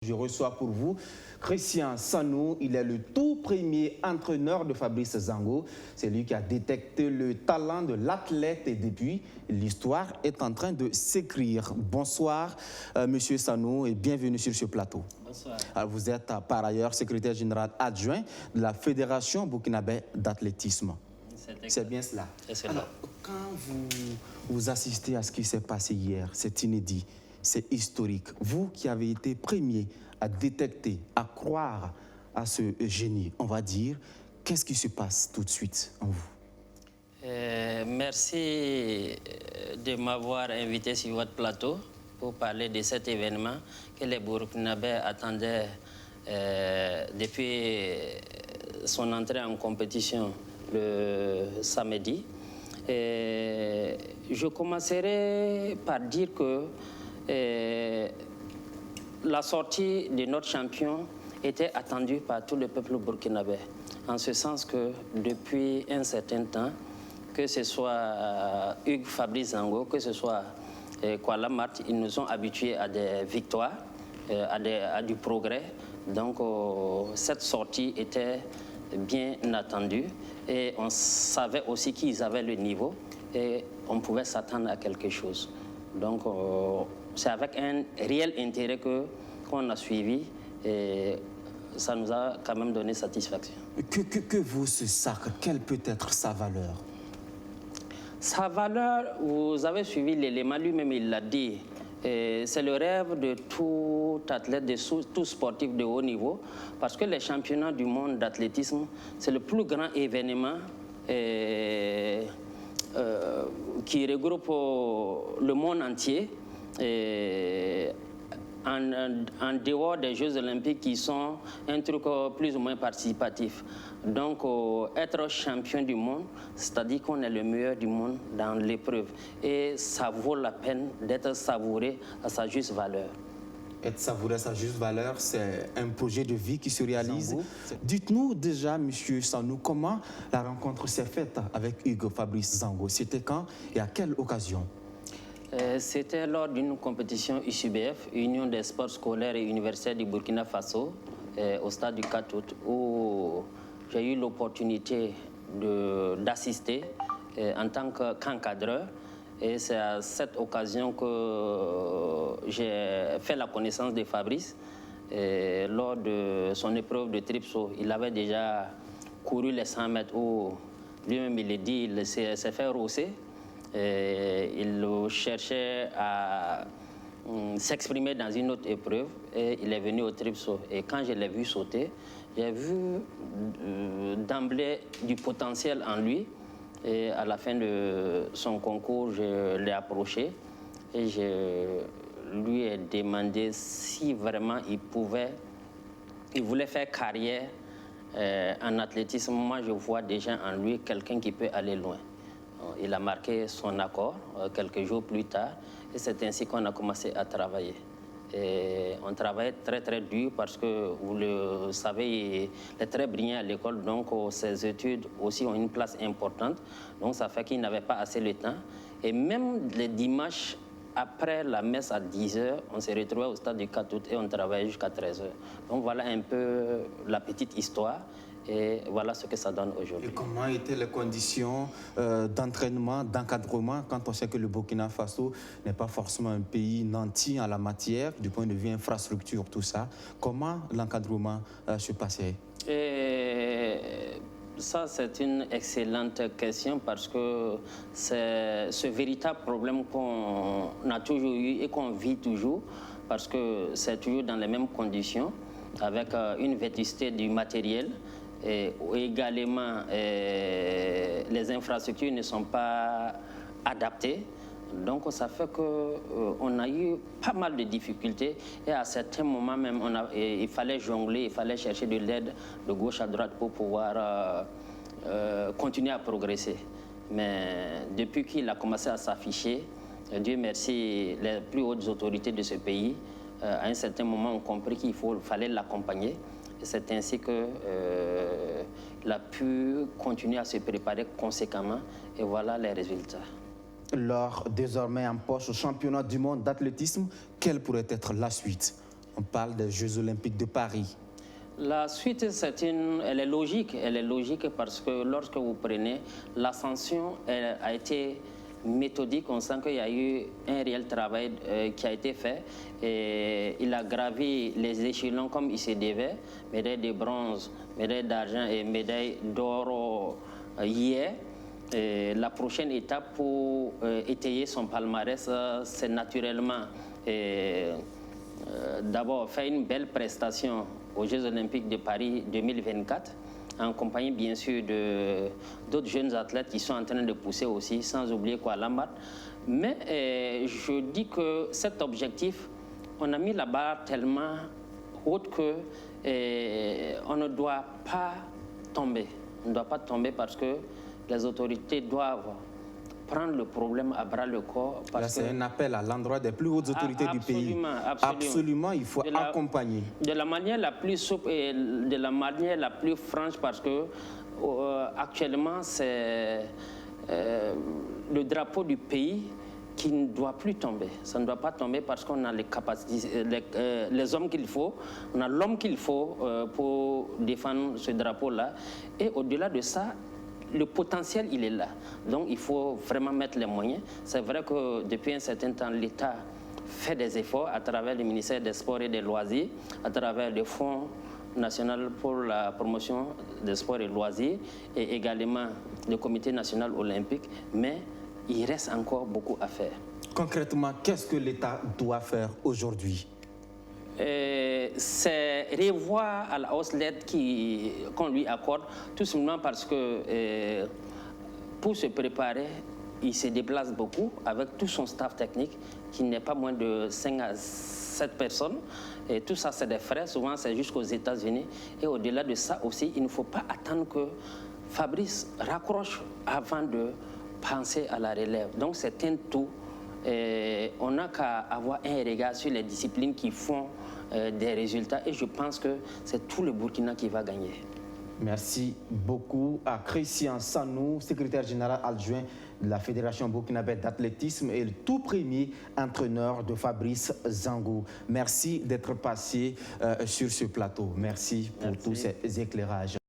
Je reçois pour vous Christian Sanou. Il est le tout premier entraîneur de Fabrice Zango. C'est lui qui a détecté le talent de l'athlète et depuis, l'histoire est en train de s'écrire. Bonsoir, Monsieur Sanou, et bienvenue sur ce plateau. Bonsoir. Alors, vous êtes par ailleurs secrétaire général adjoint de la Fédération burkinabé d'athlétisme. C'est bien cela. Alors, quand vous assistez à ce qui s'est passé hier, c'est inédit. C'est historique. Vous qui avez été premier à détecter, à croire à ce génie, on va dire, qu'est-ce qui se passe tout de suite en vous? Merci de m'avoir invité sur votre plateau pour parler de cet événement que les Burkinabés attendaient depuis son entrée en compétition le samedi. Je commencerai par dire que la sortie de notre champion était attendue par tout le peuple burkinabé, en ce sens que depuis un certain temps, que ce soit Hugues Fabrice Zango, que ce soit Kuala Mart, ils nous ont habitués à des victoires, à du progrès. Donc cette sortie était bien attendue et on savait aussi qu'ils avaient le niveau et on pouvait s'attendre à quelque chose. Donc c'est avec un réel intérêt qu'on a suivi et ça nous a quand même donné satisfaction. Que vaut ce sacre? Quelle peut être sa valeur? Sa valeur, vous avez suivi l'élément, lui-même il l'a dit, c'est le rêve de tout athlète, de tout sportif de haut niveau, parce que les championnats du monde d'athlétisme, c'est le plus grand événement qui regroupe le monde entier. En dehors des Jeux Olympiques qui sont un truc plus ou moins participatif. Donc, être champion du monde, c'est-à-dire qu'on est le meilleur du monde dans l'épreuve. Et ça vaut la peine d'être savouré à sa juste valeur. Être savouré à sa juste valeur, c'est un projet de vie qui se réalise. Dites-nous déjà, Monsieur Sanou, comment la rencontre s'est faite avec Hugues Fabrice Zango? C'était quand et à quelle occasion? C'était lors d'une compétition UCBF, Union des sports scolaires et universitaires du Burkina Faso, au stade du 4 août, où j'ai eu l'opportunité d'assister en tant qu'encadreur. Et c'est à cette occasion que j'ai fait la connaissance de Fabrice. Lors de son épreuve de tripsaut, il avait déjà couru les 100 mètres où lui-même il l'a dit, il s'est fait rosser. Il cherchait à s'exprimer dans une autre épreuve et il est venu au tripsaut. Et quand je l'ai vu sauter, j'ai vu d'emblée du potentiel en lui. Et à la fin de son concours, je l'ai approché et je lui ai demandé si vraiment il voulait faire carrière en athlétisme. Moi, je vois déjà en lui quelqu'un qui peut aller loin. Il a marqué son accord quelques jours plus tard et c'est ainsi qu'on a commencé à travailler. Et on travaillait très très dur parce que, vous le savez, il est très brillant à l'école, donc ses études aussi ont une place importante. Donc ça fait qu'il n'avait pas assez de temps. Et même les dimanches, après la messe à 10h, on s'est retrouvés au stade du 4 août et on travaillait jusqu'à 13h. Donc voilà un peu la petite histoire. Et voilà ce que ça donne aujourd'hui. Et comment étaient les conditions d'entraînement, d'encadrement, quand on sait que le Burkina Faso n'est pas forcément un pays nanti en la matière, du point de vue infrastructure, tout ça. Comment l'encadrement se passait? Ça, c'est une excellente question parce que c'est ce véritable problème qu'on a toujours eu et qu'on vit toujours parce que c'est toujours dans les mêmes conditions, avec une vétusté du matériel. Et également, les infrastructures ne sont pas adaptées. Donc, ça fait qu'on a eu pas mal de difficultés. Et à certains moments même, il fallait jongler, il fallait chercher de l'aide de gauche à droite pour pouvoir continuer à progresser. Mais depuis qu'il a commencé à s'afficher, Dieu merci, les plus hautes autorités de ce pays, à un certain moment, ont compris qu'il fallait l'accompagner. C'est ainsi qu'il a pu continuer à se préparer conséquemment et voilà les résultats. Lors désormais en poche au championnat du monde d'athlétisme, quelle pourrait être la suite? On parle des Jeux Olympiques de Paris. La suite, elle est logique parce que lorsque vous prenez l'ascension, elle a été méthodique. On sent qu'il y a eu un réel travail qui a été fait. Et il a gravi les échelons comme il se devait, médaille de bronze, médaille d'argent et médaille d'or hier. Et la prochaine étape pour étayer son palmarès, c'est naturellement d'abord faire une belle prestation aux Jeux Olympiques de Paris 2024, en compagnie bien sûr d'autres jeunes athlètes qui sont en train de pousser aussi, sans oublier Kuala Lumpur. Mais je dis que cet objectif, on a mis la barre tellement haute que on ne doit pas tomber. On ne doit pas tomber parce que les autorités doivent prendre le problème à bras le corps. Là, c'est un appel à l'endroit des plus hautes autorités du pays. Absolument, il faut accompagner. De la manière la plus souple et de la manière la plus franche, parce que actuellement, c'est le drapeau du pays qui ne doit plus tomber. Ça ne doit pas tomber parce qu'on a les capacités, les hommes qu'il faut, on a l'homme qu'il faut pour défendre ce drapeau-là. Et au-delà de ça, le potentiel, il est là. Donc, il faut vraiment mettre les moyens. C'est vrai que depuis un certain temps, l'État fait des efforts à travers le ministère des Sports et des Loisirs, à travers le Fonds national pour la promotion des sports et loisirs et également le Comité national olympique. Mais il reste encore beaucoup à faire. Concrètement, qu'est-ce que l'État doit faire aujourd'hui? C'est revoir à la hausse l'aide qu'on lui accorde, tout simplement parce que pour se préparer, il se déplace beaucoup avec tout son staff technique qui n'est pas moins de 5 à 7 personnes. Et tout ça, c'est des frais, souvent c'est jusqu'aux États-Unis. Et au-delà de ça aussi, il ne faut pas attendre que Fabrice raccroche avant de penser à la relève. Donc c'est un tout. On n'a qu'à avoir un regard sur les disciplines qui font des résultats et je pense que c'est tout le Burkina qui va gagner. Merci beaucoup à Christian Sanou, secrétaire général adjoint de la Fédération burkinabé d'athlétisme et le tout premier entraîneur de Fabrice Zangou. Merci d'être passé sur ce plateau. Merci pour tous ces éclairages.